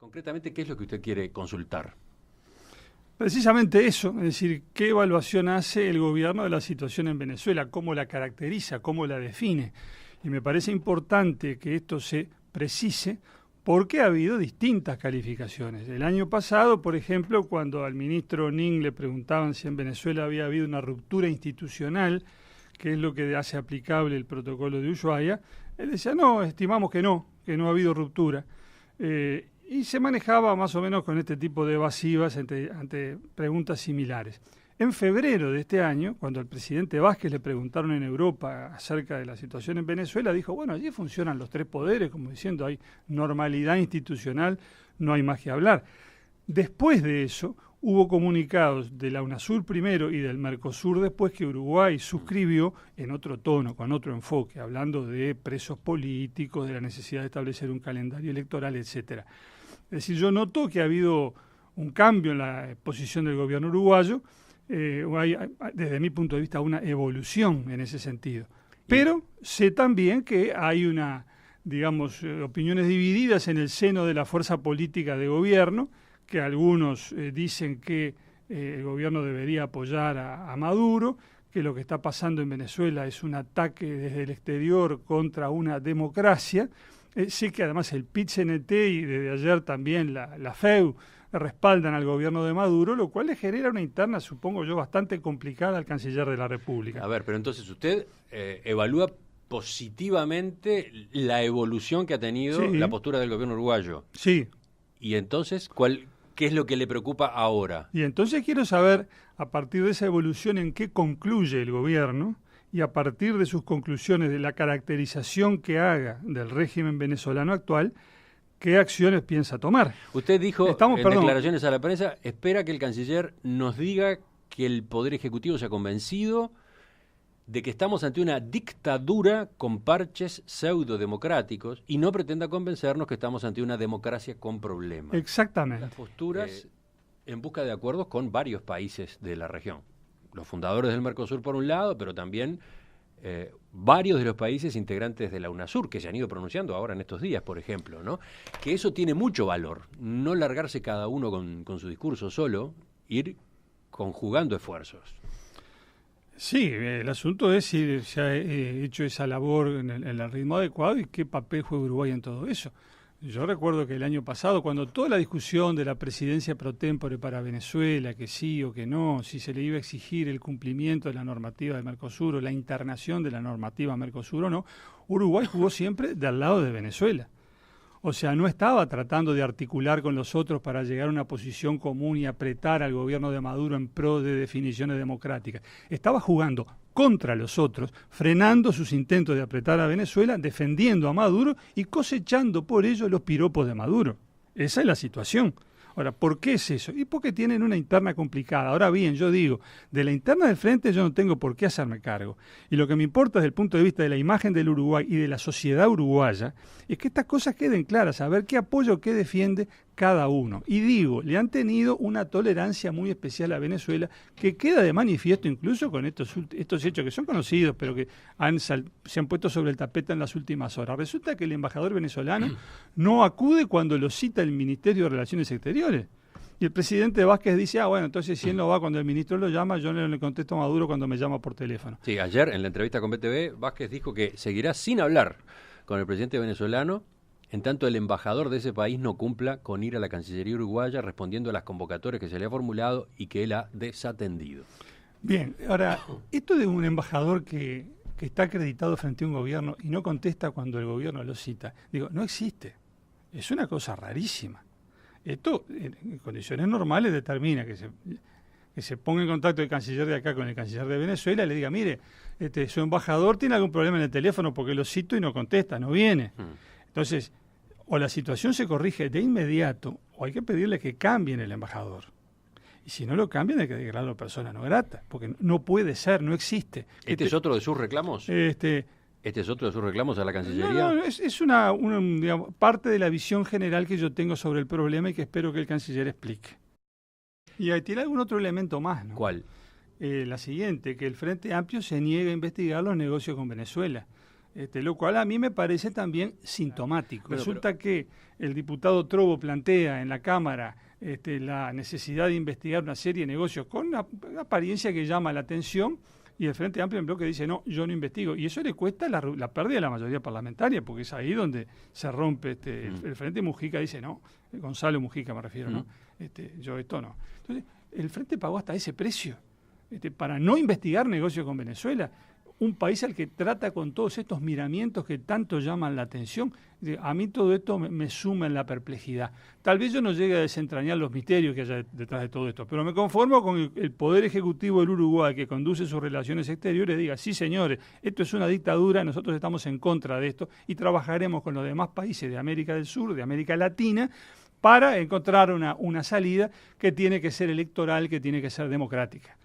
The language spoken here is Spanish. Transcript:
Concretamente, ¿qué es lo que usted quiere consultar? Precisamente eso, es decir, qué evaluación hace el gobierno de la situación en Venezuela, cómo la caracteriza, cómo la define. Y me parece importante que esto se precise porque ha habido distintas calificaciones. El año pasado, por ejemplo, cuando al ministro Ning le preguntaban si en Venezuela había habido una ruptura institucional, que es lo que hace aplicable el protocolo de Ushuaia, él decía, no, estimamos que no ha habido ruptura. Y se manejaba más o menos con este tipo de evasivas ante preguntas similares. En febrero de este año, cuando al presidente Vázquez le preguntaron en Europa acerca de la situación en Venezuela, dijo, bueno, allí funcionan los tres poderes, como diciendo, hay normalidad institucional, no hay más que hablar. Después de eso, hubo comunicados de la UNASUR primero y del Mercosur después que Uruguay suscribió en otro tono, con otro enfoque, hablando de presos políticos, de la necesidad de establecer un calendario electoral, etcétera. Es decir, yo noto que ha habido un cambio en la posición del gobierno uruguayo, hay, desde mi punto de vista, una evolución en ese sentido. Pero sé también que hay opiniones divididas en el seno de la fuerza política de gobierno, que algunos dicen que el gobierno debería apoyar a Maduro, que lo que está pasando en Venezuela es un ataque desde el exterior contra una democracia. Sé que además el PIT-CNT y desde ayer también la FEU respaldan al gobierno de Maduro, lo cual le genera una interna, supongo yo, bastante complicada al canciller de la República. A ver, pero entonces usted evalúa positivamente la evolución que ha tenido la postura del gobierno uruguayo. Sí. Y entonces, ¿qué es lo que le preocupa ahora? Y entonces quiero saber, a partir de esa evolución, en qué concluye el gobierno y a partir de sus conclusiones, de la caracterización que haga del régimen venezolano actual, ¿qué acciones piensa tomar? Usted dijo en declaraciones a la prensa, espera que el canciller nos diga que el Poder Ejecutivo se ha convencido de que estamos ante una dictadura con parches pseudo-democráticos y no pretenda convencernos que estamos ante una democracia con problemas. Exactamente. Las posturas en busca de acuerdos con varios países de la región. Los fundadores del Mercosur por un lado, pero también varios de los países integrantes de la UNASUR, que se han ido pronunciando ahora en estos días, por ejemplo, ¿no? Que eso tiene mucho valor, no largarse cada uno con su discurso solo, ir conjugando esfuerzos. Sí, el asunto es si se ha hecho esa labor en el ritmo adecuado y qué papel juega Uruguay en todo eso. Yo recuerdo que el año pasado, cuando toda la discusión de la presidencia pro tempore para Venezuela, que sí o que no, si se le iba a exigir el cumplimiento de la normativa del Mercosur o la internación de la normativa Mercosur o no, Uruguay jugó siempre del lado de Venezuela. O sea, no estaba tratando de articular con los otros para llegar a una posición común y apretar al gobierno de Maduro en pro de definiciones democráticas. Estaba jugando contra los otros, frenando sus intentos de apretar a Venezuela, defendiendo a Maduro y cosechando por ello los piropos de Maduro. Esa es la situación. Ahora, ¿por qué es eso? Y porque tienen una interna complicada. Ahora bien, yo digo, de la interna del frente yo no tengo por qué hacerme cargo. Y lo que me importa desde el punto de vista de la imagen del Uruguay y de la sociedad uruguaya es que estas cosas queden claras, saber qué apoya o qué defiende cada uno. Y digo, le han tenido una tolerancia muy especial a Venezuela que queda de manifiesto incluso con estos hechos que son conocidos, pero que se han puesto sobre el tapete en las últimas horas. Resulta que el embajador venezolano no acude cuando lo cita el Ministerio de Relaciones Exteriores. Y el presidente Vázquez dice, bueno, entonces si él no va cuando el ministro lo llama, yo no le contesto a Maduro cuando me llama por teléfono. Sí, ayer en la entrevista con BTV, Vázquez dijo que seguirá sin hablar con el presidente venezolano en tanto el embajador de ese país no cumpla con ir a la Cancillería uruguaya respondiendo a las convocatorias que se le ha formulado y que él ha desatendido. Bien, ahora, esto de un embajador que está acreditado frente a un gobierno y no contesta cuando el gobierno lo cita, digo, no existe. Es una cosa rarísima. Esto, en condiciones normales, determina que se ponga en contacto el canciller de acá con el canciller de Venezuela y le diga, mire, su embajador tiene algún problema en el teléfono porque lo cito y no contesta, no viene. Entonces, o la situación se corrige de inmediato o hay que pedirle que cambien el embajador. Y si no lo cambian hay que declararlo persona no grata, porque no puede ser, no existe. ¿Este es otro de sus reclamos? ¿Este es otro de sus reclamos a la Cancillería? No, es una digamos, parte de la visión general que yo tengo sobre el problema y que espero que el canciller explique. Y ahí tiene algún otro elemento más, ¿no? ¿Cuál? La siguiente, que el Frente Amplio se niega a investigar los negocios con Venezuela. Lo cual a mí me parece también sintomático. Bueno, Resulta que el diputado Trovo plantea en la Cámara la necesidad de investigar una serie de negocios con una apariencia que llama la atención, y el Frente Amplio en bloque dice, no, yo no investigo. Y eso le cuesta la pérdida de la mayoría parlamentaria, porque es ahí donde se rompe el Frente. Mujica dice, no, Gonzalo Mujica me refiero, ¿no? Yo esto no. Entonces, el Frente pagó hasta ese precio para no investigar negocios con Venezuela. Un país al que trata con todos estos miramientos que tanto llaman la atención. A mí todo esto me suma en la perplejidad. Tal vez yo no llegue a desentrañar los misterios que haya detrás de todo esto, pero me conformo con el Poder Ejecutivo del Uruguay, que conduce sus relaciones exteriores, diga, sí señores, esto es una dictadura, nosotros estamos en contra de esto y trabajaremos con los demás países de América del Sur, de América Latina, para encontrar una salida que tiene que ser electoral, que tiene que ser democrática.